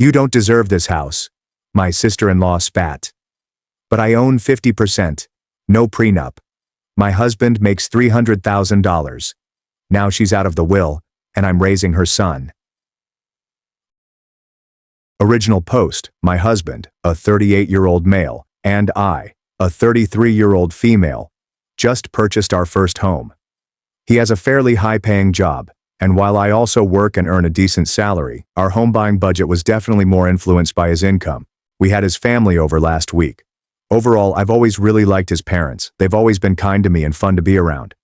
You don't deserve this house. My sister-in-law spat. But I own 50%. No prenup. My husband makes $300,000. Now she's out of the will, and I'm raising her son. Original post, my husband, a 38-year-old male, and I, a 33-year-old female, just purchased our first home. He has a fairly high-paying job, and while I also work and earn a decent salary, our home buying budget was definitely more influenced by his income. We had his family over last week. Overall, I've always really liked his parents. They've always been kind to me and fun to be around.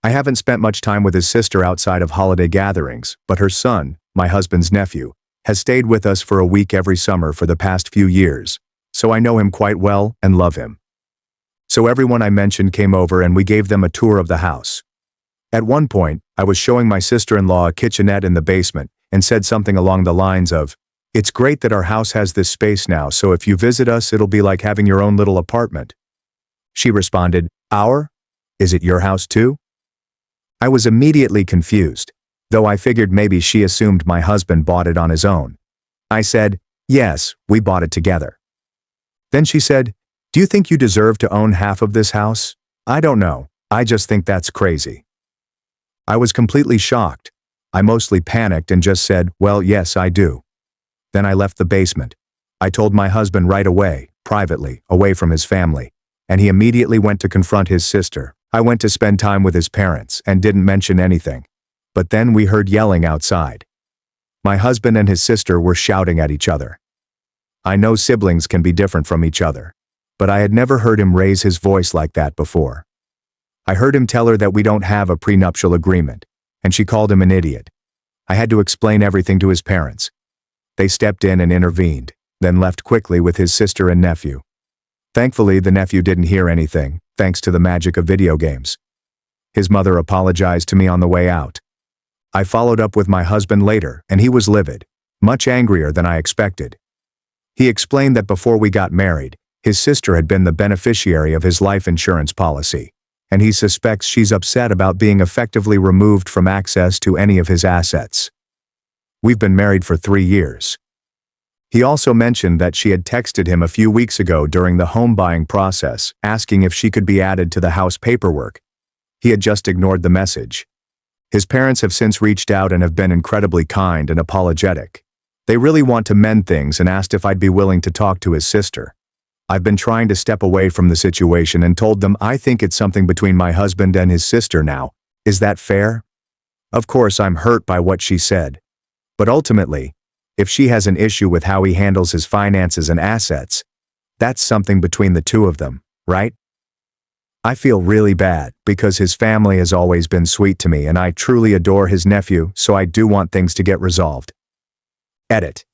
I haven't spent much time with his sister outside of holiday gatherings, but her son, my husband's nephew, has stayed with us for a week every summer for the past few years, so I know him quite well and love him. So everyone I mentioned came over and we gave them a tour of the house. At one point, I was showing my sister-in-law a kitchenette in the basement and said something along the lines of, "It's great that our house has this space now, so if you visit us, it'll be like having your own little apartment." She responded, "Our? Is it your house too?" I was immediately confused, though I figured maybe she assumed my husband bought it on his own. I said, "Yes, we bought it together." Then she said, "Do you think you deserve to own half of this house?" "I don't know. I just think that's crazy." I was completely shocked. I mostly panicked and just said, "Well, yes, I do." Then I left the basement. I told my husband right away, privately, away from his family, and he immediately went to confront his sister. I went to spend time with his parents and didn't mention anything. But then we heard yelling outside. My husband and his sister were shouting at each other. I know siblings can be different from each other, but I had never heard him raise his voice like that before. I heard him tell her that we don't have a prenuptial agreement, and she called him an idiot. I had to explain everything to his parents. They stepped in and intervened, then left quickly with his sister and nephew. Thankfully, the nephew didn't hear anything, thanks to the magic of video games. His mother apologized to me on the way out. I followed up with my husband later, and he was livid, much angrier than I expected. He explained that before we got married, his sister had been the beneficiary of his life insurance policy, and he suspects she's upset about being effectively removed from access to any of his assets. We've been married for 3 years. He also mentioned that she had texted him a few weeks ago during the home buying process, asking if she could be added to the house paperwork. He had just ignored the message. His parents have since reached out and have been incredibly kind and apologetic. They really want to mend things and asked if I'd be willing to talk to his sister. I've been trying to step away from the situation and told them I think it's something between my husband and his sister now. Is that fair? Of course, I'm hurt by what she said. But ultimately, if she has an issue with how he handles his finances and assets, that's something between the two of them, right? I feel really bad because his family has always been sweet to me and I truly adore his nephew, so I do want things to get resolved. Edit.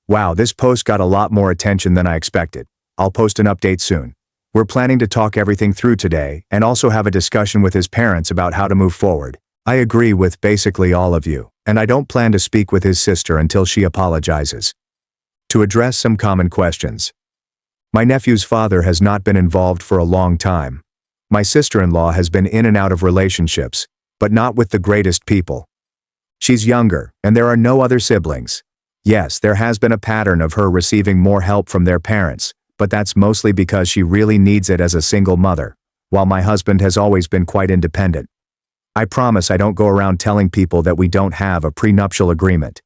Wow, this post got a lot more attention than I expected. I'll post an update soon. We're planning to talk everything through today and also have a discussion with his parents about how to move forward. I agree with basically all of you, and I don't plan to speak with his sister until she apologizes. To address some common questions. My nephew's father has not been involved for a long time. My sister-in-law has been in and out of relationships, but not with the greatest people. She's younger, and there are no other siblings. Yes, there has been a pattern of her receiving more help from their parents, but that's mostly because she really needs it as a single mother, while my husband has always been quite independent. I promise I don't go around telling people that we don't have a prenuptial agreement.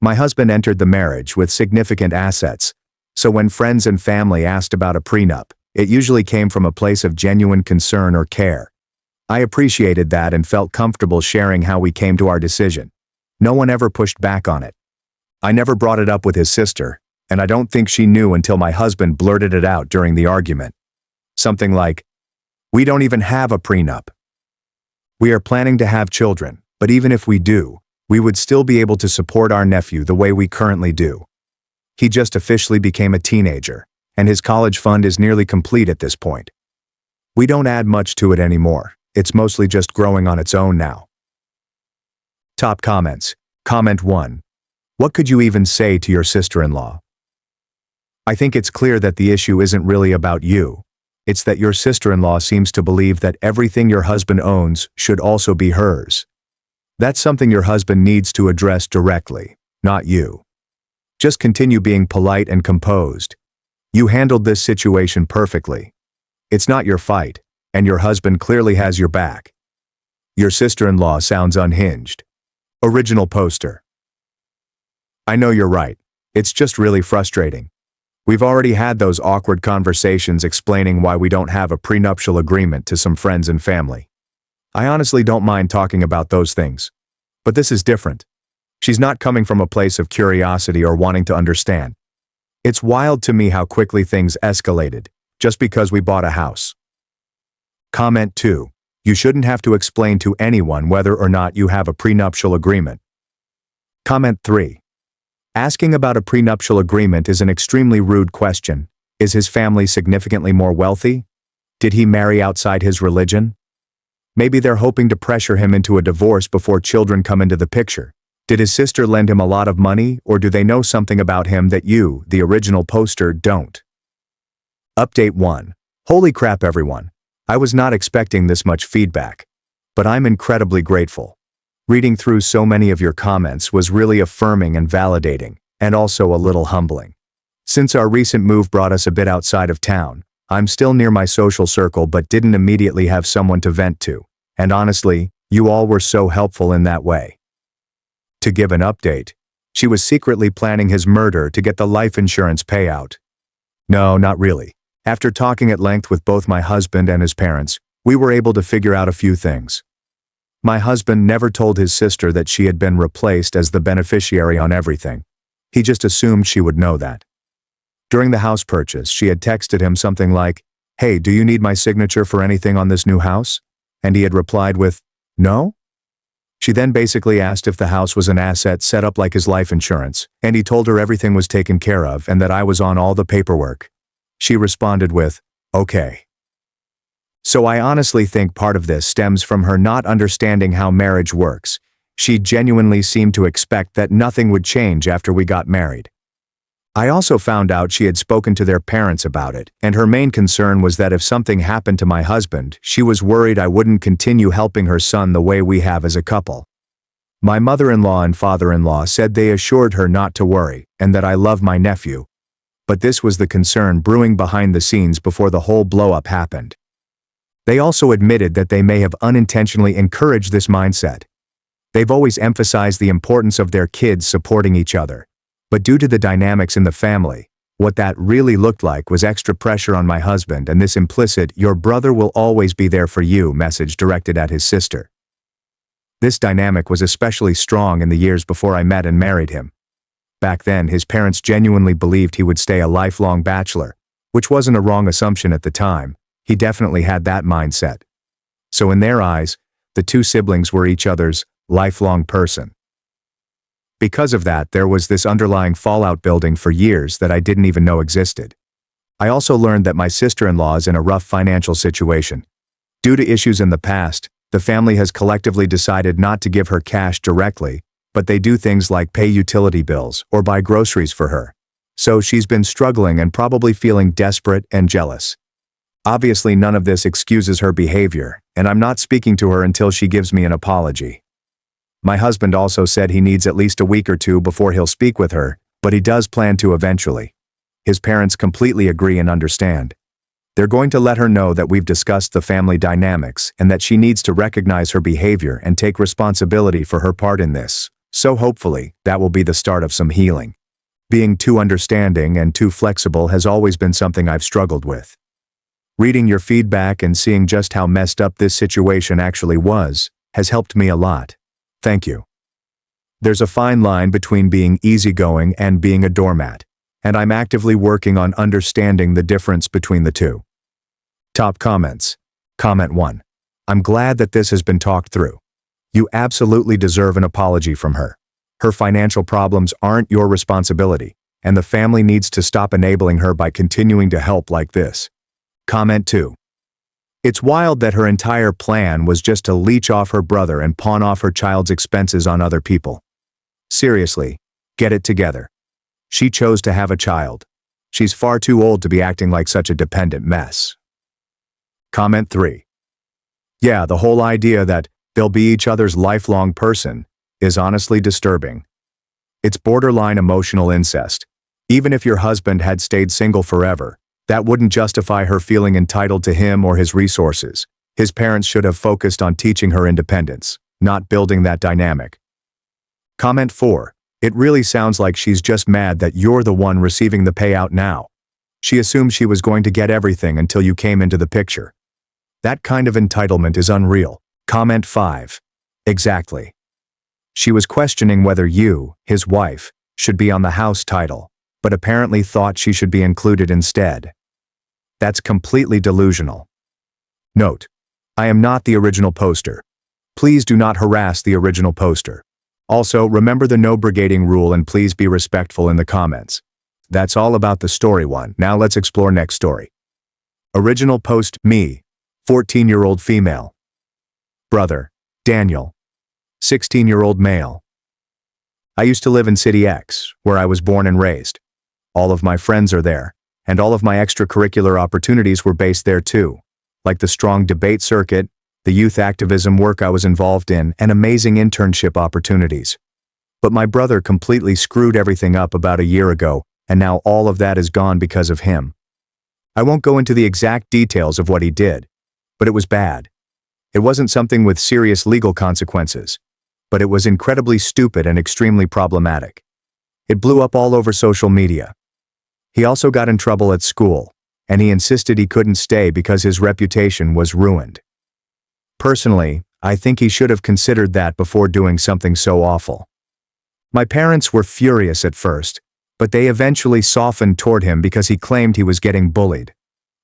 My husband entered the marriage with significant assets, so when friends and family asked about a prenup, it usually came from a place of genuine concern or care. I appreciated that and felt comfortable sharing how we came to our decision. No one ever pushed back on it. I never brought it up with his sister, and I don't think she knew until my husband blurted it out during the argument. Something like, "We don't even have a prenup. We are planning to have children, but even if we do, we would still be able to support our nephew the way we currently do. He just officially became a teenager, and his college fund is nearly complete at this point. We don't add much to it anymore. It's mostly just growing on its own now." Top comments. Comment 1. What could you even say to your sister-in-law? I think it's clear that the issue isn't really about you. It's that your sister-in-law seems to believe that everything your husband owns should also be hers. That's something your husband needs to address directly, not you. Just continue being polite and composed. You handled this situation perfectly. It's not your fight, and your husband clearly has your back. Your sister-in-law sounds unhinged. Original poster. I know you're right. It's just really frustrating. We've already had those awkward conversations explaining why we don't have a prenuptial agreement to some friends and family. I honestly don't mind talking about those things. But this is different. She's not coming from a place of curiosity or wanting to understand. It's wild to me how quickly things escalated, just because we bought a house. Comment 2. You shouldn't have to explain to anyone whether or not you have a prenuptial agreement. Comment 3. Asking about a prenuptial agreement is an extremely rude question. Is his family significantly more wealthy? Did he marry outside his religion? Maybe they're hoping to pressure him into a divorce before children come into the picture. Did his sister lend him a lot of money, or do they know something about him that you, the original poster, don't? Update 1. Holy crap, everyone. I was not expecting this much feedback. But I'm incredibly grateful. Reading through so many of your comments was really affirming and validating, and also a little humbling. Since our recent move brought us a bit outside of town, I'm still near my social circle but didn't immediately have someone to vent to, and honestly, you all were so helpful in that way. To give an update, she was secretly planning his murder to get the life insurance payout. No, not really. After talking at length with both my husband and his parents, we were able to figure out a few things. My husband never told his sister that she had been replaced as the beneficiary on everything. He just assumed she would know that. During the house purchase, she had texted him something like, "Hey, do you need my signature for anything on this new house?" And he had replied with, "No?" She then basically asked if the house was an asset set up like his life insurance, and he told her everything was taken care of and that I was on all the paperwork. She responded with, "Okay." So I honestly think part of this stems from her not understanding how marriage works. She genuinely seemed to expect that nothing would change after we got married. I also found out she had spoken to their parents about it, and her main concern was that if something happened to my husband, she was worried I wouldn't continue helping her son the way we have as a couple. My mother-in-law and father-in-law said they assured her not to worry, and that I love my nephew. But this was the concern brewing behind the scenes before the whole blow-up happened. They also admitted that they may have unintentionally encouraged this mindset. They've always emphasized the importance of their kids supporting each other. But due to the dynamics in the family, what that really looked like was extra pressure on my husband and this implicit "your brother will always be there for you" message directed at his sister. This dynamic was especially strong in the years before I met and married him. Back then, his parents genuinely believed he would stay a lifelong bachelor, which wasn't a wrong assumption at the time. He definitely had that mindset. So in their eyes, the two siblings were each other's lifelong person. Because of that, there was this underlying fallout building for years that I didn't even know existed. I also learned that my sister-in-law is in a rough financial situation. Due to issues in the past, the family has collectively decided not to give her cash directly, but they do things like pay utility bills or buy groceries for her. So she's been struggling and probably feeling desperate and jealous. Obviously, none of this excuses her behavior, and I'm not speaking to her until she gives me an apology. My husband also said he needs at least a week or two before he'll speak with her, but he does plan to eventually. His parents completely agree and understand. They're going to let her know that we've discussed the family dynamics and that she needs to recognize her behavior and take responsibility for her part in this. So hopefully, that will be the start of some healing. Being too understanding and too flexible has always been something I've struggled with. Reading your feedback and seeing just how messed up this situation actually was has helped me a lot. Thank you. There's a fine line between being easygoing and being a doormat, and I'm actively working on understanding the difference between the two. Top comments. Comment 1. I'm glad that this has been talked through. You absolutely deserve an apology from her. Her financial problems aren't your responsibility, and the family needs to stop enabling her by continuing to help like this. Comment 2. It's wild that her entire plan was just to leech off her brother and pawn off her child's expenses on other people. Seriously, get it together. She chose to have a child. She's far too old to be acting like such a dependent mess. Comment 3. Yeah, the whole idea that they'll be each other's lifelong person is honestly disturbing. It's borderline emotional incest. Even if your husband had stayed single forever, that wouldn't justify her feeling entitled to him or his resources. His parents should have focused on teaching her independence, not building that dynamic. Comment 4. It really sounds like she's just mad that you're the one receiving the payout now. She assumed she was going to get everything until you came into the picture. That kind of entitlement is unreal. Comment 5. Exactly. She was questioning whether you, his wife, should be on the house title, but apparently thought she should be included instead. That's completely delusional. Note: I am not the original poster. Please do not harass the original poster. Also, remember the no brigading rule and please be respectful in the comments. That's all about the story one. Now let's explore next story. Original post: me, 14-year-old female. Brother: Daniel, 16-year-old male. I used to live in City X, where I was born and raised. All of my friends are there, and all of my extracurricular opportunities were based there too, like the strong debate circuit, the youth activism work I was involved in, and amazing internship opportunities. But my brother completely screwed everything up about a year ago, and now all of that is gone because of him. I won't go into the exact details of what he did, but it was bad. It wasn't something with serious legal consequences, but it was incredibly stupid and extremely problematic. It blew up all over social media. He also got in trouble at school, and he insisted he couldn't stay because his reputation was ruined. Personally, I think he should have considered that before doing something so awful. My parents were furious at first, but they eventually softened toward him because he claimed he was getting bullied.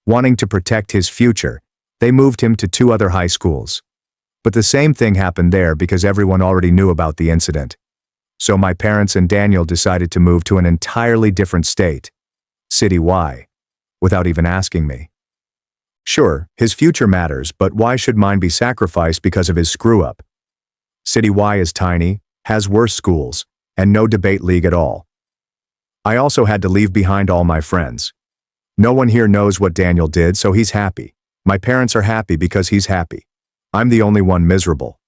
Wanting to protect his future, they moved him to 2 other high schools. But the same thing happened there because everyone already knew about the incident. So my parents and Daniel decided to move to an entirely different state, City Y, without even asking me. Sure, his future matters, but why should mine be sacrificed because of his screw-up? City Y is tiny, has worse schools, and no debate league at all. I also had to leave behind all my friends. No one here knows what Daniel did, so he's happy. My parents are happy because he's happy. I'm the only one miserable.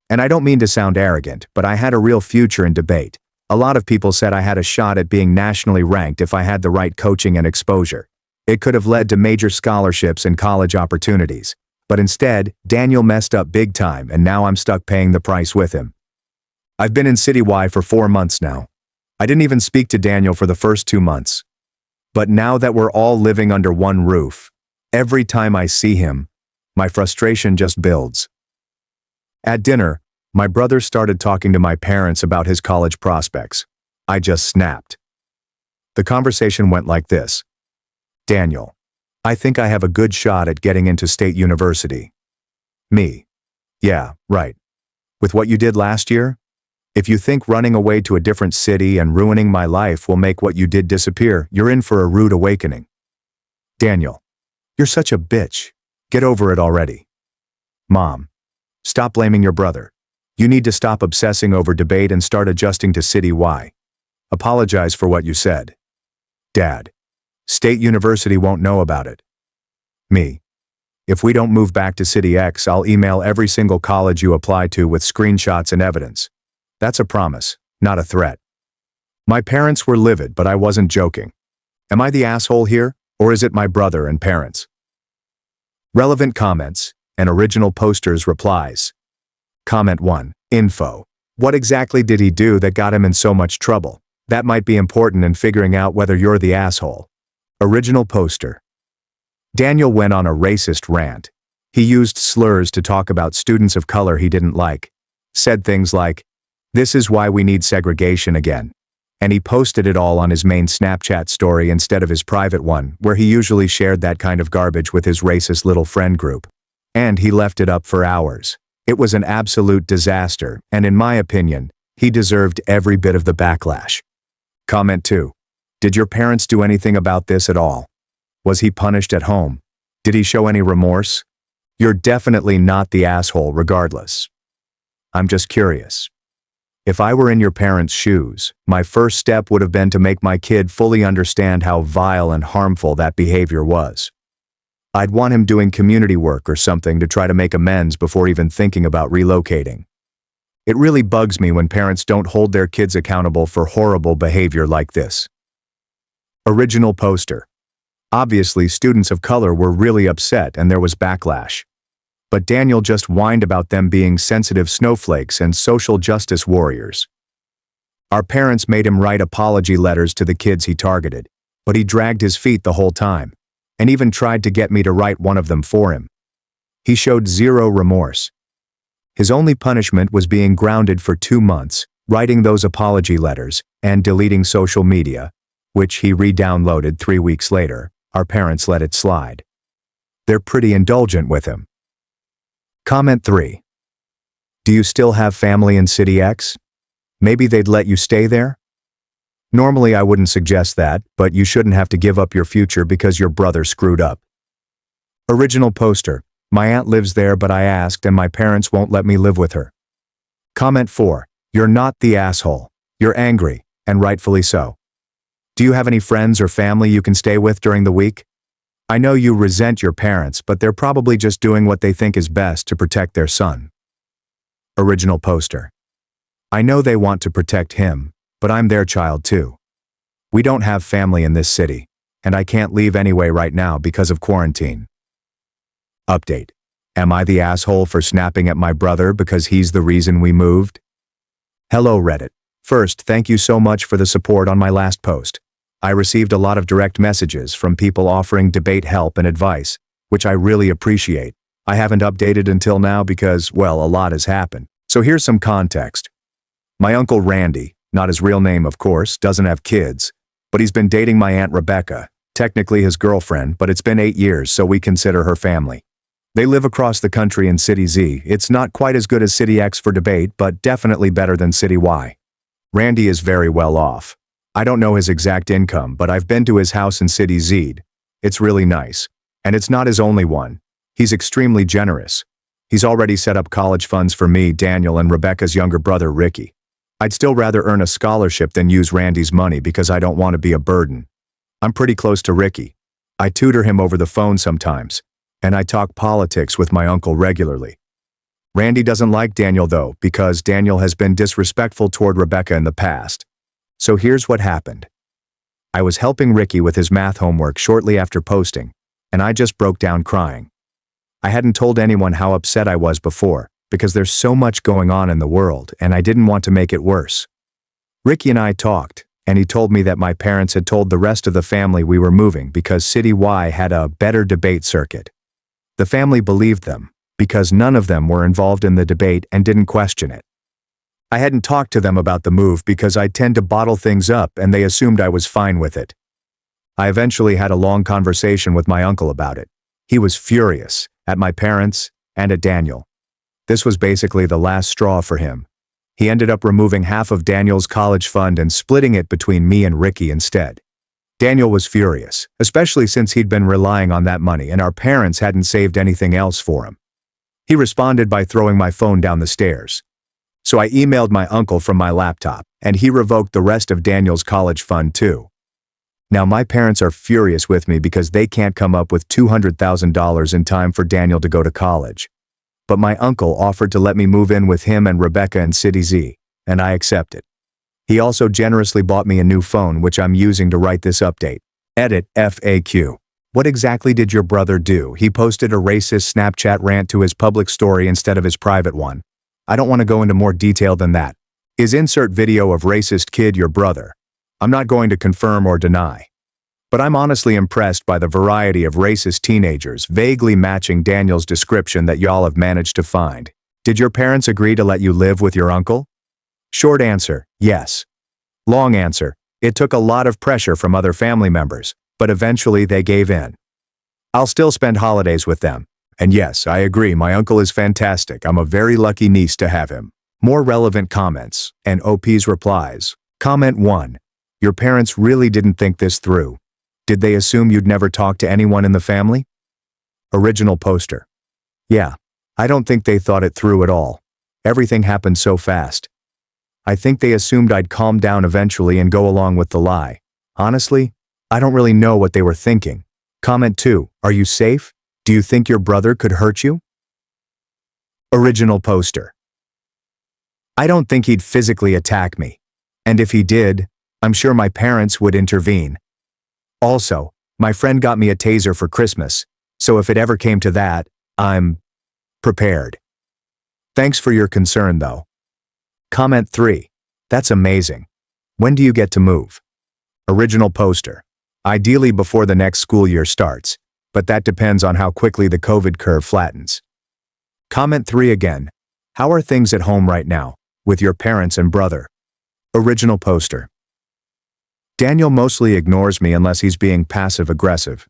And I don't mean to sound arrogant, but I had a real future in debate. A lot of people said I had a shot at being nationally ranked if I had the right coaching and exposure. It could have led to major scholarships and college opportunities. But instead, Daniel messed up big time and now I'm stuck paying the price with him. I've been in City Y for 4 months now. I didn't even speak to Daniel for the first 2 months. But now that we're all living under one roof, every time I see him, my frustration just builds. At dinner, my brother started talking to my parents about his college prospects. I just snapped. The conversation went like this. Daniel: I think I have a good shot at getting into state university. Me: yeah, right. With what you did last year? If you think running away to a different city and ruining my life will make what you did disappear, you're in for a rude awakening. Daniel: you're such a bitch. Get over it already. Mom: stop blaming your brother. You need to stop obsessing over debate and start adjusting to City Y. Apologize for what you said. Dad: State University won't know about it. Me: if we don't move back to City X, I'll email every single college you apply to with screenshots and evidence. That's a promise, not a threat. My parents were livid, but I wasn't joking. Am I the asshole here, or is it my brother and parents? Relevant comments and original posters replies. Comment 1. Info. What exactly did he do that got him in so much trouble? That might be important in figuring out whether you're the asshole. Original poster. Daniel went on a racist rant. He used slurs to talk about students of color he didn't like. Said things like, "This is why we need segregation again." And he posted it all on his main Snapchat story instead of his private one, where he usually shared that kind of garbage with his racist little friend group. And he left it up for hours. It was an absolute disaster, and in my opinion, he deserved every bit of the backlash. Comment 2. Did your parents do anything about this at all? Was he punished at home? Did he show any remorse? You're definitely not the asshole regardless. I'm just curious. If I were in your parents' shoes, my first step would have been to make my kid fully understand how vile and harmful that behavior was. I'd want him doing community work or something to try to make amends before even thinking about relocating. It really bugs me when parents don't hold their kids accountable for horrible behavior like this. Original poster. Obviously, students of color were really upset and there was backlash. But Daniel just whined about them being sensitive snowflakes and social justice warriors. Our parents made him write apology letters to the kids he targeted, but he dragged his feet the whole time, and even tried to get me to write one of them for him. He showed zero remorse. His only punishment was being grounded for 2 months, writing those apology letters, and deleting social media, which he re-downloaded 3 weeks later. Our parents let it slide. They're pretty indulgent with him. Comment 3. Do you still have family in City X? Maybe they'd let you stay there? Normally I wouldn't suggest that, but you shouldn't have to give up your future because your brother screwed up. Original poster. My aunt lives there but I asked and my parents won't let me live with her. Comment 4. You're not the asshole. You're angry, and rightfully so. Do you have any friends or family you can stay with during the week? I know you resent your parents, but they're probably just doing what they think is best to protect their son. Original poster. I know they want to protect him, but I'm their child too. We don't have family in this city, and I can't leave anyway right now because of quarantine. Update. Am I the asshole for snapping at my brother because he's the reason we moved? Hello Reddit. First, thank you so much for the support on my last post. I received a lot of direct messages from people offering debate help and advice, which I really appreciate. I haven't updated until now because, well, a lot has happened. So here's some context. My uncle Randy, not his real name of course, doesn't have kids, but he's been dating my Aunt Rebecca, technically his girlfriend, but it's been 8 years, so we consider her family. They live across the country in City Z. It's not quite as good as City X for debate, but definitely better than City Y. Randy is very well off. I don't know his exact income, but I've been to his house in City Z. It's really nice. And it's not his only one. He's extremely generous. He's already set up college funds for me, Daniel, and Rebecca's younger brother, Ricky. I'd still rather earn a scholarship than use Randy's money because I don't want to be a burden. I'm pretty close to Ricky. I tutor him over the phone sometimes, and I talk politics with my uncle regularly. Randy doesn't like Daniel though, because Daniel has been disrespectful toward Rebecca in the past. So here's what happened. I was helping Ricky with his math homework shortly after posting, and I just broke down crying. I hadn't told anyone how upset I was before, because there's so much going on in the world, and I didn't want to make it worse. Ricky and I talked, and he told me that my parents had told the rest of the family we were moving because City Y had a better debate circuit. The family believed them, because none of them were involved in the debate and didn't question it. I hadn't talked to them about the move because I tend to bottle things up and they assumed I was fine with it. I eventually had a long conversation with my uncle about it. He was furious, at my parents and at Daniel. This was basically the last straw for him. He ended up removing half of Daniel's college fund and splitting it between me and Ricky instead. Daniel was furious, especially since he'd been relying on that money and our parents hadn't saved anything else for him. He responded by throwing my phone down the stairs. So I emailed my uncle from my laptop, and he revoked the rest of Daniel's college fund too. Now my parents are furious with me because they can't come up with $200,000 in time for Daniel to go to college. But my uncle offered to let me move in with him and Rebecca in City Z, and I accepted. He also generously bought me a new phone which I'm using to write this update. Edit FAQ. What exactly did your brother do? He posted a racist Snapchat rant to his public story instead of his private one. I don't want to go into more detail than that. Is insert video of racist kid your brother? I'm not going to confirm or deny. But I'm honestly impressed by the variety of racist teenagers vaguely matching Daniel's description that y'all have managed to find. Did your parents agree to let you live with your uncle? Short answer, yes. Long answer, it took a lot of pressure from other family members, but eventually they gave in. I'll still spend holidays with them. And yes, I agree, my uncle is fantastic. I'm a very lucky niece to have him. More relevant comments, and OP's replies. Comment 1. Your parents really didn't think this through. Did they assume you'd never talk to anyone in the family? Original poster. Yeah, I don't think they thought it through at all. Everything happened so fast. I think they assumed I'd calm down eventually and go along with the lie. Honestly, I don't really know what they were thinking. Comment 2. Are you safe? Do you think your brother could hurt you? Original poster. I don't think he'd physically attack me. And if he did, I'm sure my parents would intervene. Also, my friend got me a taser for Christmas, so if it ever came to that, I'm prepared. Thanks for your concern, though. Comment 3. That's amazing. When do you get to move? Original poster. Ideally before the next school year starts, but that depends on how quickly the COVID curve flattens. Comment 3 again. How are things at home right now, with your parents and brother? Original poster. Daniel mostly ignores me unless he's being passive-aggressive.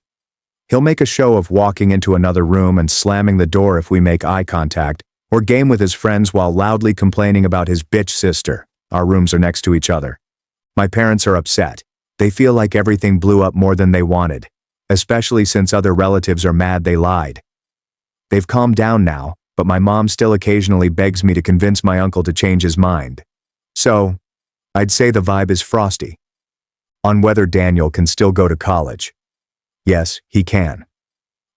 He'll make a show of walking into another room and slamming the door if we make eye contact, or game with his friends while loudly complaining about his bitch sister. Our rooms are next to each other. My parents are upset. They feel like everything blew up more than they wanted, especially since other relatives are mad they lied. They've calmed down now, but my mom still occasionally begs me to convince my uncle to change his mind. So, I'd say the vibe is frosty. On whether Daniel can still go to college. Yes, he can.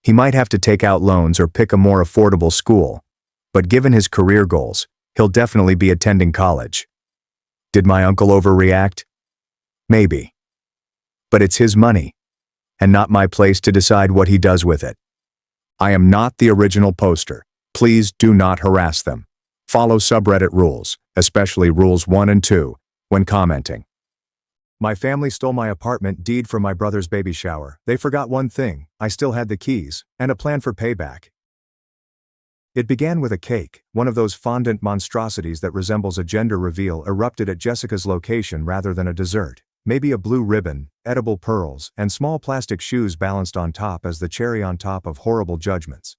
He might have to take out loans or pick a more affordable school, but given his career goals, he'll definitely be attending college. Did my uncle overreact? Maybe. But it's his money, and not my place to decide what he does with it. I am not the original poster. Please do not harass them. Follow subreddit rules, especially rules 1 and 2, when commenting. My family stole my apartment deed for my brother's baby shower. They forgot one thing: I still had the keys, and a plan for payback. It began with a cake, one of those fondant monstrosities that resembles a gender reveal erupted at Jessica's location rather than a dessert. Maybe a blue ribbon, edible pearls, and small plastic shoes balanced on top as the cherry on top of horrible judgments.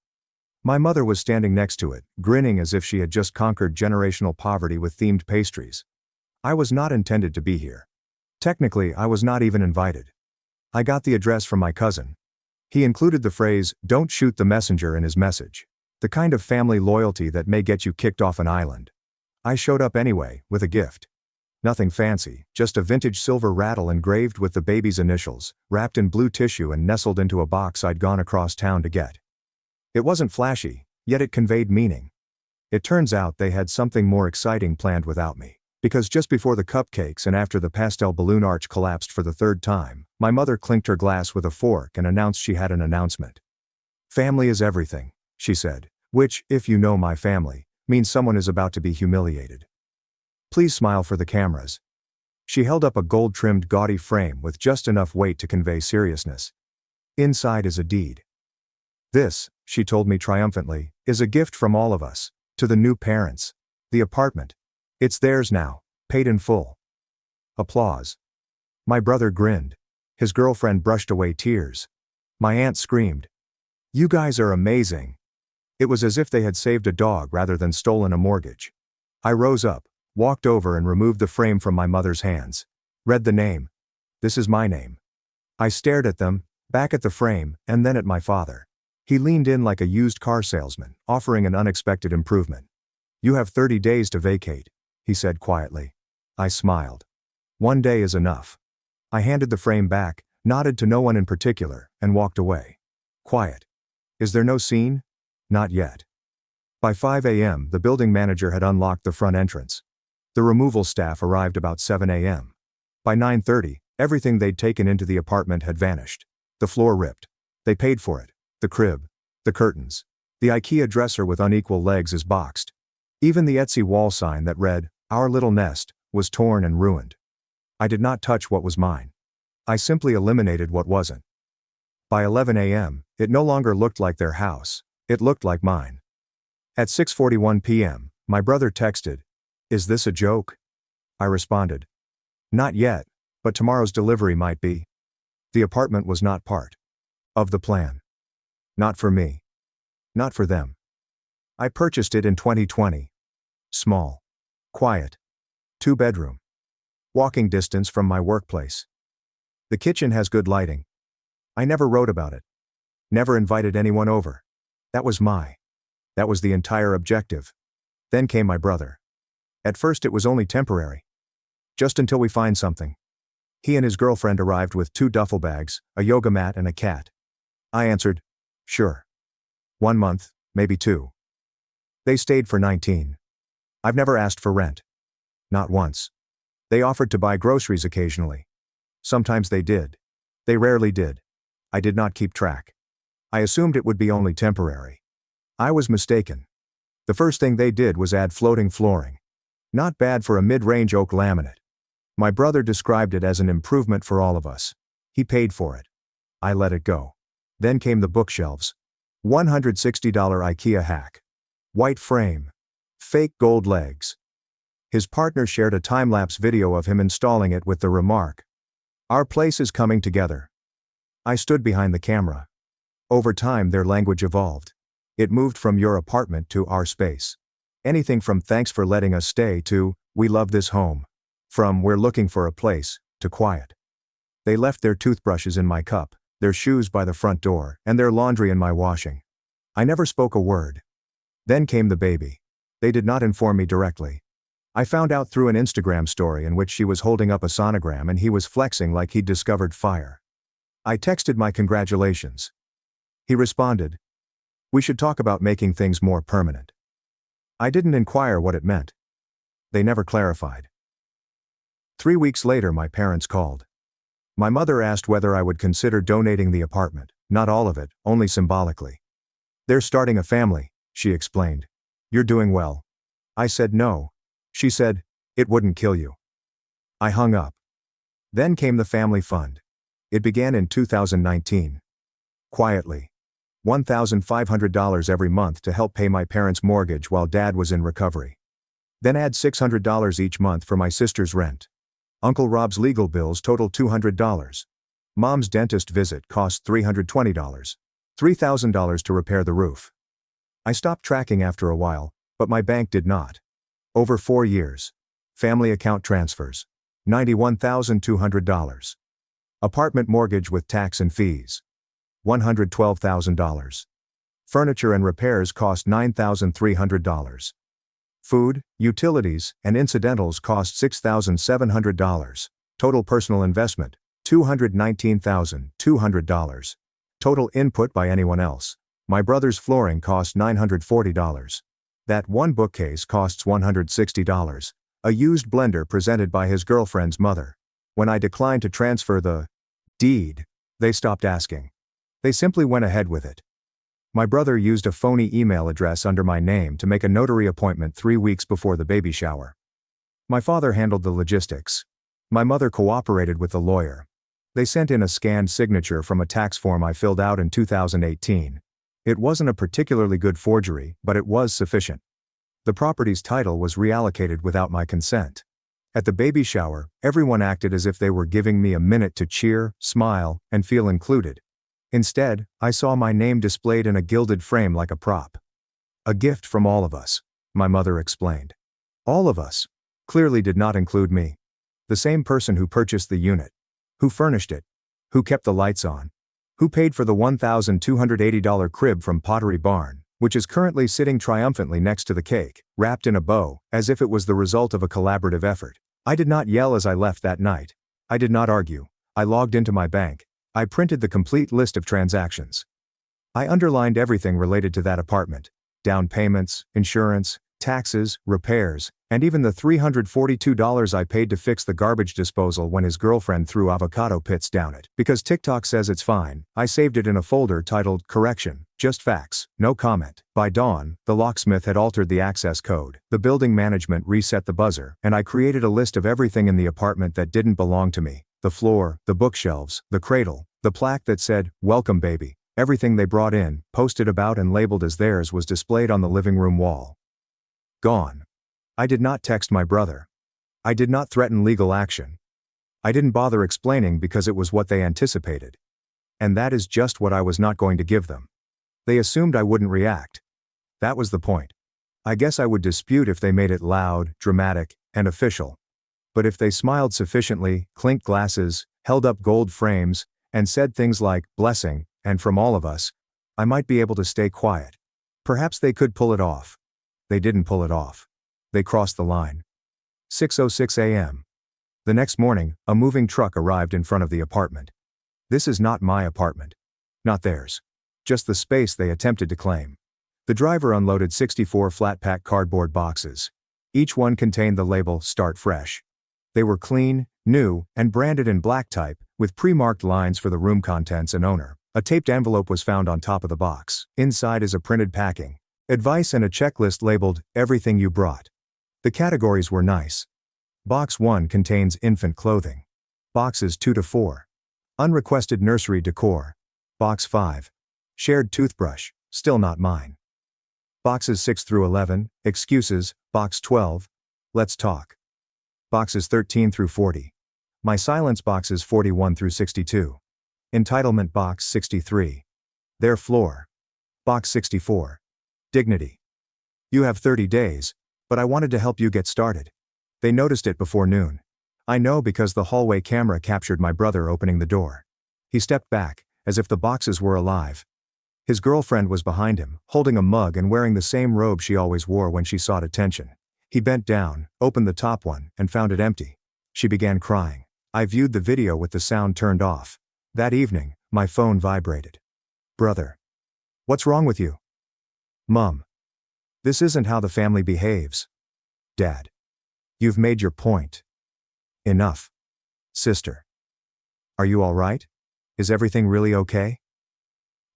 My mother was standing next to it, grinning as if she had just conquered generational poverty with themed pastries. I was not intended to be here. Technically, I was not even invited. I got the address from my cousin. He included the phrase, "Don't shoot the messenger," in his message. The kind of family loyalty that may get you kicked off an island. I showed up anyway, with a gift. Nothing fancy, just a vintage silver rattle engraved with the baby's initials, wrapped in blue tissue and nestled into a box I'd gone across town to get. It wasn't flashy, yet it conveyed meaning. It turns out they had something more exciting planned without me. Because just before the cupcakes and after the pastel balloon arch collapsed for the third time, my mother clinked her glass with a fork and announced she had an announcement. "Family is everything," she said, which, if you know my family, means someone is about to be humiliated. "Please smile for the cameras." She held up a gold-trimmed gaudy frame with just enough weight to convey seriousness. Inside is a deed. "This," she told me triumphantly, "is a gift from all of us, to the new parents. The apartment. It's theirs now, paid in full." Applause. My brother grinned. His girlfriend brushed away tears. My aunt screamed. "You guys are amazing." It was as if they had saved a dog rather than stolen a mortgage. I rose up, walked over and removed the frame from my mother's hands. Read the name. "This is my name." I stared at them, back at the frame, and then at my father. He leaned in like a used car salesman, offering an unexpected improvement. "You have 30 days to vacate," he said quietly. I smiled. 1 day is enough. I handed the frame back, nodded to no one in particular, and walked away. Quiet. Is there no scene? Not yet. By 5 a.m., the building manager had unlocked the front entrance. The removal staff arrived about 7 a.m. By 9:30, everything they'd taken into the apartment had vanished. The floor ripped. They paid for it. The crib. The curtains. The IKEA dresser with unequal legs is boxed. Even the Etsy wall sign that read, "Our Little Nest," was torn and ruined. I did not touch what was mine. I simply eliminated what wasn't. By 11 a.m., it no longer looked like their house. It looked like mine. At 6:41 p.m., my brother texted, "Is this a joke?" I responded, "Not yet, but tomorrow's delivery might be." The apartment was not part of the plan. Not for me. Not for them. I purchased it in 2020. Small. Quiet. 2-bedroom. Walking distance from my workplace. The kitchen has good lighting. I never wrote about it. Never invited anyone over. That was the entire objective. Then came my brother. At first it was only temporary. Just until we find something. He and his girlfriend arrived with 2 duffel bags, a yoga mat and a cat. I answered, "Sure. 1 month, maybe 2. They stayed for 19. I've never asked for rent. Not once. They offered to buy groceries occasionally. Sometimes they did. They rarely did. I did not keep track. I assumed it would be only temporary. I was mistaken. The first thing they did was add floating flooring. Not bad for a mid-range oak laminate. My brother described it as an improvement for all of us. He paid for it. I let it go. Then came the bookshelves. $160 IKEA hack. White frame. Fake gold legs. His partner shared a time-lapse video of him installing it with the remark, "Our place is coming together." I stood behind the camera. Over time their language evolved. It moved from "your apartment" to "our space." Anything from "thanks for letting us stay" to "we love this home." From "we're looking for a place" to quiet. They left their toothbrushes in my cup, their shoes by the front door, and their laundry in my washing. I never spoke a word. Then came the baby. They did not inform me directly. I found out through an Instagram story in which she was holding up a sonogram and he was flexing like he'd discovered fire. I texted my congratulations. He responded, "We should talk about making things more permanent." I didn't inquire what it meant. They never clarified. 3 weeks later my parents called. My mother asked whether I would consider donating the apartment, not all of it, only symbolically. "They're starting a family," she explained. "You're doing well." I said no. She said, "It wouldn't kill you." I hung up. Then came the family fund. It began in 2019. Quietly. $1,500 every month to help pay my parents' mortgage while Dad was in recovery. Then add $600 each month for my sister's rent. Uncle Rob's legal bills total $200. Mom's dentist visit cost $320. $3,000 to repair the roof. I stopped tracking after a while, but my bank did not. Over 4 years. Family account transfers. $91,200. Apartment mortgage with tax and fees. $112,000. Furniture and repairs cost $9,300. Food, utilities, and incidentals cost $6,700. Total personal investment, $219,200. Total input by anyone else. My brother's flooring cost $940. That one bookcase costs $160. A used blender presented by his girlfriend's mother. When I declined to transfer the deed, they stopped asking. They simply went ahead with it. My brother used a phony email address under my name to make a notary appointment 3 weeks before the baby shower. My father handled the logistics. My mother cooperated with the lawyer. They sent in a scanned signature from a tax form I filled out in 2018. It wasn't a particularly good forgery, but it was sufficient. The property's title was reallocated without my consent. At the baby shower, everyone acted as if they were giving me a minute to cheer, smile, and feel included. Instead, I saw my name displayed in a gilded frame like a prop. "A gift from all of us," my mother explained. All of us clearly did not include me. The same person who purchased the unit. Who furnished it. Who kept the lights on. Who paid for the $1,280 crib from Pottery Barn, which is currently sitting triumphantly next to the cake, wrapped in a bow, as if it was the result of a collaborative effort. I did not yell as I left that night. I did not argue. I logged into my bank. I printed the complete list of transactions. I underlined everything related to that apartment. Down payments, insurance, taxes, repairs, and even the $342 I paid to fix the garbage disposal when his girlfriend threw avocado pits down it. Because TikTok says it's fine, I saved it in a folder titled "Correction, Just Facts, No Comment." By dawn, the locksmith had altered the access code, the building management reset the buzzer, and I created a list of everything in the apartment that didn't belong to me. The floor, the bookshelves, the cradle, the plaque that said, "Welcome baby." Everything they brought in, posted about and labeled as theirs was displayed on the living room wall. Gone. I did not text my brother. I did not threaten legal action. I didn't bother explaining because it was what they anticipated. And that is just what I was not going to give them. They assumed I wouldn't react. That was the point. I guess I would dispute if they made it loud, dramatic, and official. But if they smiled sufficiently, clinked glasses, held up gold frames, and said things like, "Blessing," and "from all of us," I might be able to stay quiet. Perhaps they could pull it off. They didn't pull it off. They crossed the line. 6:06 a.m. The next morning, a moving truck arrived in front of the apartment. This is not my apartment. Not theirs. Just the space they attempted to claim. The driver unloaded 64 flat-pack cardboard boxes. Each one contained the label "Start Fresh." They were clean, new, and branded in black type, with pre-marked lines for the room contents and owner. A taped envelope was found on top of the box. Inside is a printed packing, advice and a checklist labeled, "Everything you brought." The categories were nice. Box 1 contains infant clothing. Boxes 2 to 4. Unrequested nursery decor. Box 5. Shared toothbrush, still not mine. Boxes 6 through 11, excuses. Box 12. Let's talk. Boxes 13 through 40. My silence boxes 41 through 62. Entitlement box 63. Their floor. Box 64. Dignity. You have 30 days, but I wanted to help you get started. They noticed it before noon. I know because the hallway camera captured my brother opening the door. He stepped back, as if the boxes were alive. His girlfriend was behind him, holding a mug and wearing the same robe she always wore when she sought attention. He bent down, opened the top one, and found it empty. She began crying. I viewed the video with the sound turned off. That evening, my phone vibrated. Brother. What's wrong with you? Mom. This isn't how the family behaves. Dad. You've made your point. Enough. Sister. Are you all right? Is everything really okay?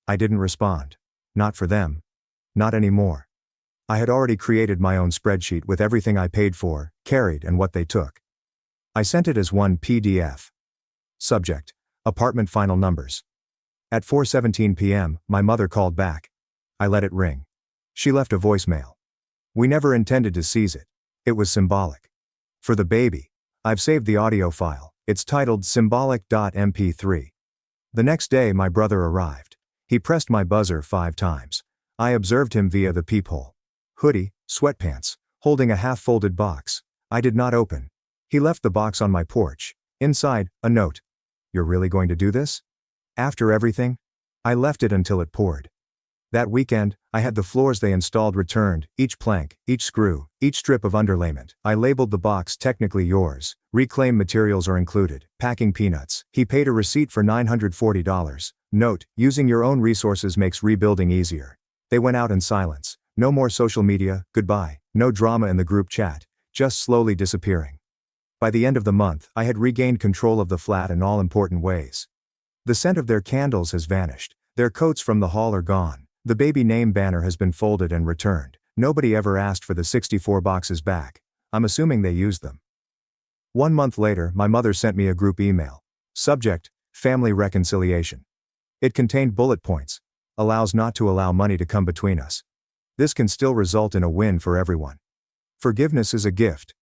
I didn't respond. Not for them. Not anymore. I had already created my own spreadsheet with everything I paid for, carried, and what they took. I sent it as one PDF. Subject: apartment final numbers. At 4:17 p.m., my mother called back. I let it ring. She left a voicemail. We never intended to seize it. It was symbolic. For the baby, I've saved the audio file. It's titled symbolic.mp3. The next day my brother arrived. He pressed my buzzer 5 times. I observed him via the peephole. Hoodie, sweatpants, holding a half-folded box. I did not open. He left the box on my porch. Inside, a note. You're really going to do this? After everything? I left it until it poured. That weekend, I had the floors they installed returned, each plank, each screw, each strip of underlayment. I labeled the box technically yours. Reclaim materials are included. Packing peanuts. He paid a receipt for $940. Note, using your own resources makes rebuilding easier. They went out in silence. No more social media, goodbye. No drama in the group chat. Just slowly disappearing. By the end of the month, I had regained control of the flat in all important ways. The scent of their candles has vanished. Their coats from the hall are gone. The baby name banner has been folded and returned. Nobody ever asked for the 64 boxes back. I'm assuming they used them. 1 month later, my mother sent me a group email. Subject: family reconciliation. It contained bullet points. Allows not to allow money to come between us. This can still result in a win for everyone. Forgiveness is a gift.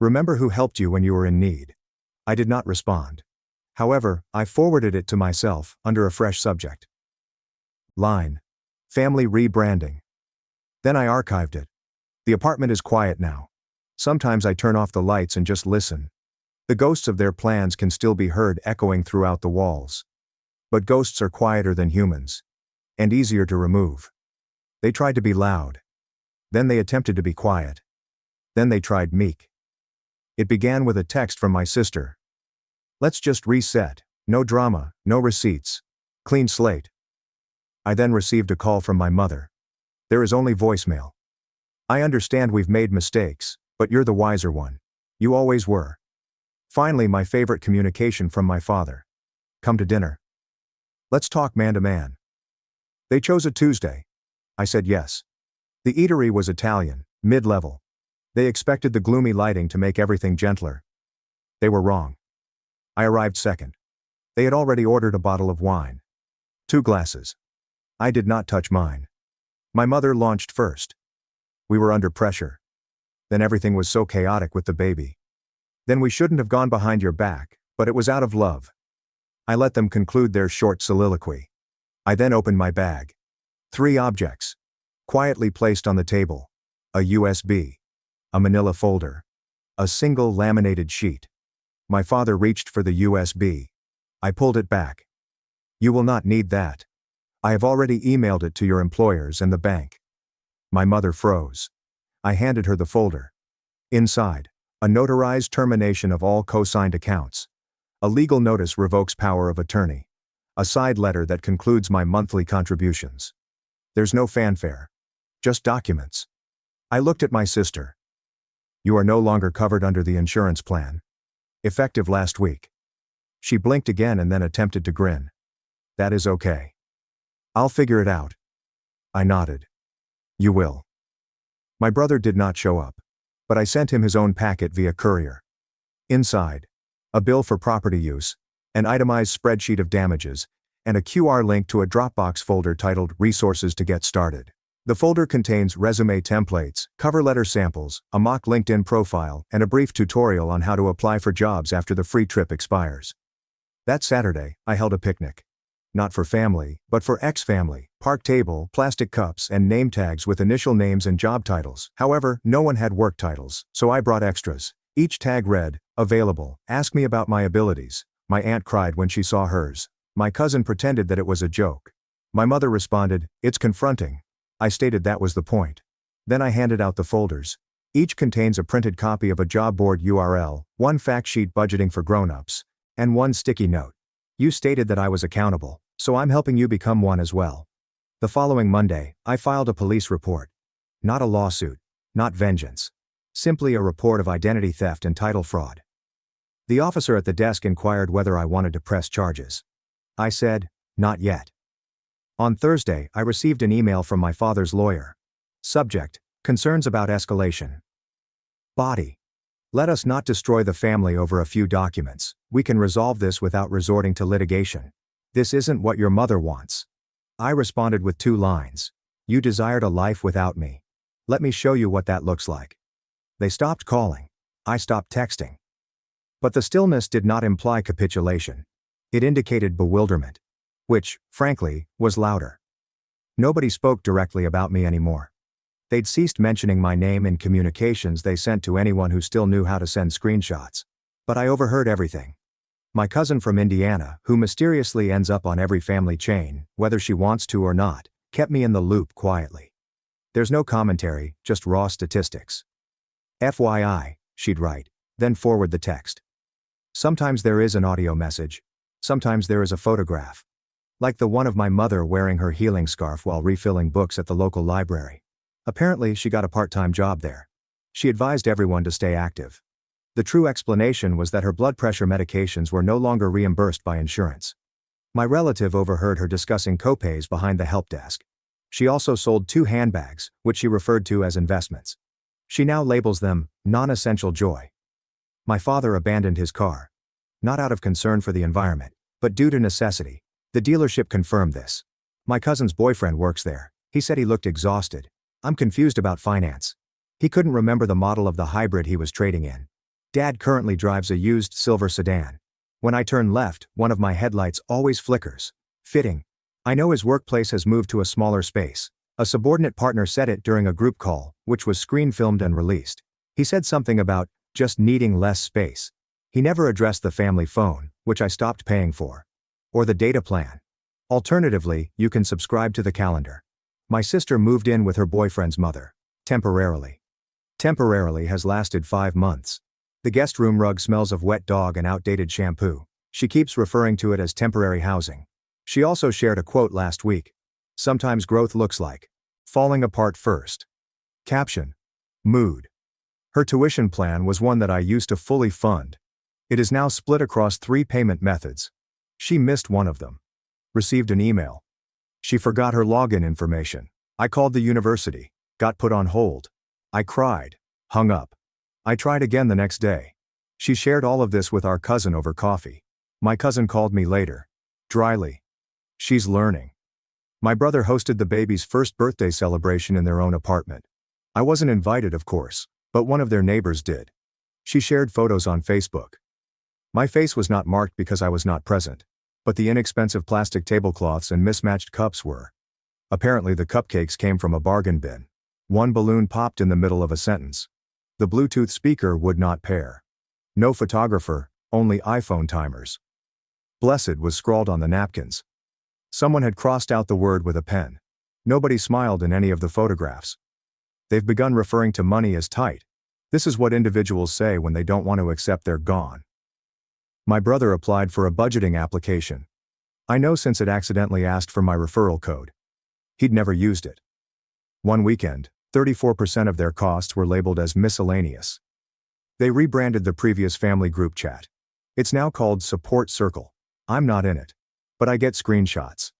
Remember who helped you when you were in need. I did not respond. However, I forwarded it to myself, under a fresh subject. Line: family rebranding. Then I archived it. The apartment is quiet now. Sometimes I turn off the lights and just listen. The ghosts of their plans can still be heard echoing throughout the walls. But ghosts are quieter than humans. And easier to remove. They tried to be loud. Then they attempted to be quiet. Then they tried meek. It began with a text from my sister. Let's just reset. No drama, no receipts. Clean slate. I then received a call from my mother. There is only voicemail. I understand we've made mistakes, but you're the wiser one. You always were. Finally, my favorite communication from my father. Come to dinner. Let's talk man to man. They chose a Tuesday. I said yes. The eatery was Italian, mid-level. They expected the gloomy lighting to make everything gentler. They were wrong. I arrived second. They had already ordered a bottle of wine. 2 glasses. I did not touch mine. My mother launched first. We were under pressure. Then everything was so chaotic with the baby. Then we shouldn't have gone behind your back, but it was out of love. I let them conclude their short soliloquy. I then opened my bag. 3 objects. Quietly placed on the table. A USB. A manila folder. A single laminated sheet. My father reached for the USB. I pulled it back. You will not need that. I have already emailed it to your employers and the bank. My mother froze. I handed her the folder. Inside, a notarized termination of all co-signed accounts. A legal notice revokes power of attorney. A side letter that concludes my monthly contributions. There's no fanfare. Just documents. I looked at my sister. You are no longer covered under the insurance plan. Effective last week. She blinked again and then attempted to grin. That is okay. I'll figure it out. I nodded. You will. My brother did not show up, but I sent him his own packet via courier. Inside, a bill for property use, an itemized spreadsheet of damages, and a QR link to a Dropbox folder titled Resources to Get Started. The folder contains resume templates, cover letter samples, a mock LinkedIn profile, and a brief tutorial on how to apply for jobs after the free trip expires. That Saturday, I held a picnic. Not for family, but for ex-family, park table, plastic cups, and name tags with initial names and job titles. However, no one had work titles, so I brought extras. Each tag read, "Available, ask me about my abilities." My aunt cried when she saw hers. My cousin pretended that it was a joke. My mother responded, "It's confronting." I stated that was the point. Then I handed out the folders. Each contains a printed copy of a job board URL, one fact sheet budgeting for grown-ups, and one sticky note. You stated that I was accountable, so I'm helping you become one as well. The following Monday, I filed a police report. Not a lawsuit, not vengeance. Simply a report of identity theft and title fraud. The officer at the desk inquired whether I wanted to press charges. I said, not yet. On Thursday, I received an email from my father's lawyer. Subject, concerns about escalation. Body. Let us not destroy the family over a few documents. We can resolve this without resorting to litigation. This isn't what your mother wants. I responded with 2 lines. You desired a life without me. Let me show you what that looks like. They stopped calling. I stopped texting. But the stillness did not imply capitulation. It indicated bewilderment. Which, frankly, was louder. Nobody spoke directly about me anymore. They'd ceased mentioning my name in communications they sent to anyone who still knew how to send screenshots. But I overheard everything. My cousin from Indiana, who mysteriously ends up on every family chain, whether she wants to or not, kept me in the loop quietly. There's no commentary, just raw statistics. FYI, she'd write, then forward the text. Sometimes there is an audio message. Sometimes there is a photograph. Like the one of my mother wearing her healing scarf while refilling books at the local library. Apparently, she got a part-time job there. She advised everyone to stay active. The true explanation was that her blood pressure medications were no longer reimbursed by insurance. My relative overheard her discussing copays behind the help desk. She also sold 2 handbags, which she referred to as investments. She now labels them non-essential joy. My father abandoned his car. Not out of concern for the environment, but due to necessity. The dealership confirmed this. My cousin's boyfriend works there. He said he looked exhausted. I'm confused about finance. He couldn't remember the model of the hybrid he was trading in. Dad currently drives a used silver sedan. When I turn left, one of my headlights always flickers. Fitting. I know his workplace has moved to a smaller space. A subordinate partner said it during a group call, which was screen filmed and released. He said something about just needing less space. He never addressed the family phone, which I stopped paying for. Or the data plan. Alternatively, you can subscribe to the calendar. My sister moved in with her boyfriend's mother. Temporarily. Temporarily has lasted 5 months. The guest room rug smells of wet dog and outdated shampoo. She keeps referring to it as temporary housing. She also shared a quote last week. Sometimes growth looks like falling apart first. Caption. Mood. Her tuition plan was one that I used to fully fund. It is now split across 3 payment methods. She missed one of them. Received an email. She forgot her login information. I called the university. Got put on hold. I cried. Hung up. I tried again the next day. She shared all of this with our cousin over coffee. My cousin called me later. Dryly. She's learning. My brother hosted the baby's first birthday celebration in their own apartment. I wasn't invited, of course, but one of their neighbors did. She shared photos on Facebook. My face was not marked because I was not present, but the inexpensive plastic tablecloths and mismatched cups were. Apparently the cupcakes came from a bargain bin. One balloon popped in the middle of a sentence. The Bluetooth speaker would not pair. No photographer, only iPhone timers. Blessed was scrawled on the napkins. Someone had crossed out the word with a pen. Nobody smiled in any of the photographs. They've begun referring to money as tight. This is what individuals say when they don't want to accept they're gone. My brother applied for a budgeting application. I know since it accidentally asked for my referral code. He'd never used it. One weekend, 34% of their costs were labeled as miscellaneous. They rebranded the previous family group chat. It's now called Support Circle. I'm not in it. But I get screenshots.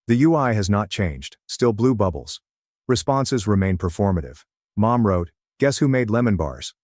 The UI has not changed, still blue bubbles. Responses remain performative. Mom wrote, "Guess who made lemon bars?"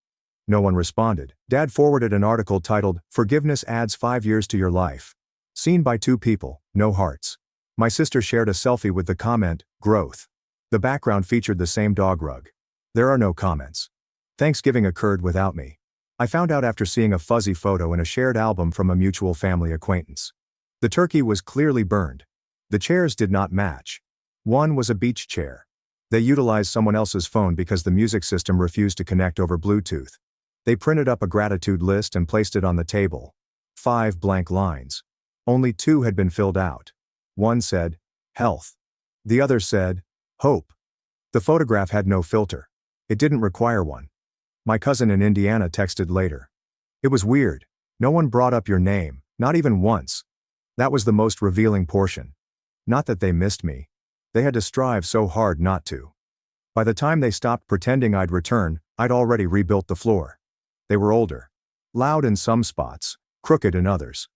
No one responded. Dad forwarded an article titled, "Forgiveness adds 5 years to your life." Seen by 2 people, no hearts. My sister shared a selfie with the comment, "Growth." The background featured the same dog rug. There are no comments. Thanksgiving occurred without me. I found out after seeing a fuzzy photo in a shared album from a mutual family acquaintance. The turkey was clearly burned. The chairs did not match. One was a beach chair. They utilized someone else's phone because the music system refused to connect over Bluetooth. They printed up a gratitude list and placed it on the table. 5 blank lines. Only 2 had been filled out. One said, "Health." The other said, "Hope." The photograph had no filter. It didn't require one. My cousin in Indiana texted later. "It was weird. No one brought up your name, not even once." That was the most revealing portion. Not that they missed me. They had to strive so hard not to. By the time they stopped pretending I'd return, I'd already rebuilt the floor. They were older. Loud in some spots, crooked in others.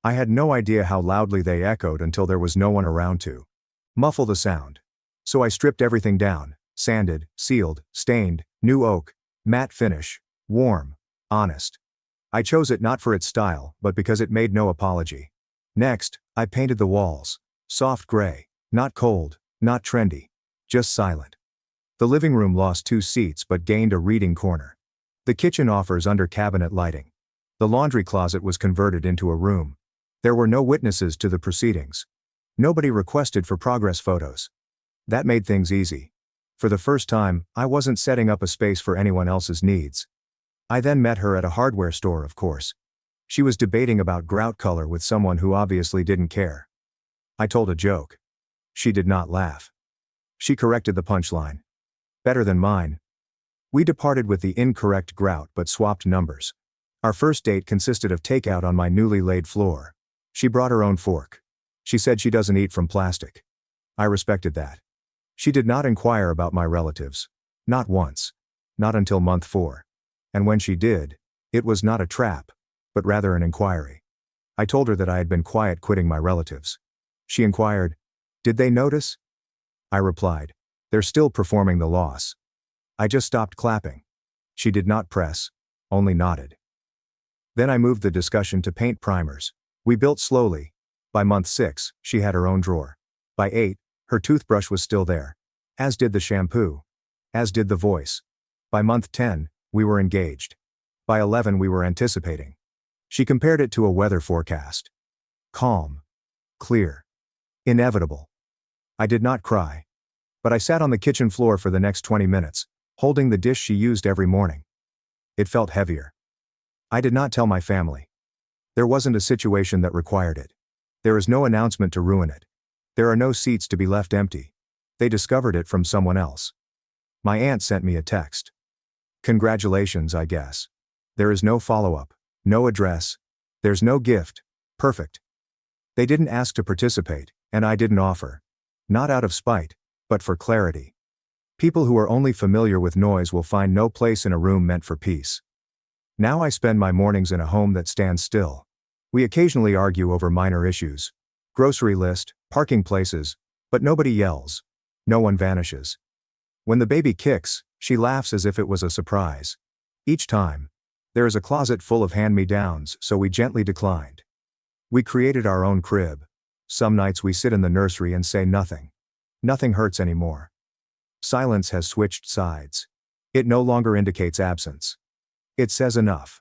I had no idea how loudly they echoed until there was no one around to muffle the sound. So I stripped everything down, sanded, sealed, stained, new oak, matte finish, warm, honest. I chose it not for its style, but because it made no apology. Next, I painted the walls. Soft gray, not cold, not trendy, just silent. The living room lost 2 seats but gained a reading corner. The kitchen offers under-cabinet lighting. The laundry closet was converted into a room. There were no witnesses to the proceedings. Nobody requested for progress photos. That made things easy. For the first time, I wasn't setting up a space for anyone else's needs. I then met her at a hardware store, of course. She was debating about grout color with someone who obviously didn't care. I told a joke. She did not laugh. She corrected the punchline. Better than mine. We departed with the incorrect grout but swapped numbers. Our first date consisted of takeout on my newly laid floor. She brought her own fork. She said she doesn't eat from plastic. I respected that. She did not inquire about my relatives. Not once. Not until month 4. And when she did, it was not a trap, but rather an inquiry. I told her that I had been quiet quitting my relatives. She inquired, "Did they notice?" I replied, "They're still performing the loss." I just stopped clapping. She did not press, only nodded. Then I moved the discussion to paint primers. We built slowly. By month 6, she had her own drawer. By 8, her toothbrush was still there. As did the shampoo. As did the voice. By month 10, we were engaged. By 11 we were anticipating. She compared it to a weather forecast. Calm. Clear. Inevitable. I did not cry. But I sat on the kitchen floor for the next 20 minutes, holding the dish she used every morning. It felt heavier. I did not tell my family. There wasn't a situation that required it. There is no announcement to ruin it. There are no seats to be left empty. They discovered it from someone else. My aunt sent me a text. Congratulations, I guess. There is no follow-up, no address. There's no gift. Perfect. They didn't ask to participate, and I didn't offer. Not out of spite, but for clarity. People who are only familiar with noise will find no place in a room meant for peace. Now I spend my mornings in a home that stands still. We occasionally argue over minor issues. Grocery list, parking places, but nobody yells. No one vanishes. When the baby kicks, she laughs as if it was a surprise. Each time. There is a closet full of hand-me-downs, so we gently declined. We created our own crib. Some nights we sit in the nursery and say nothing. Nothing hurts anymore. Silence has switched sides. It no longer indicates absence. It says enough.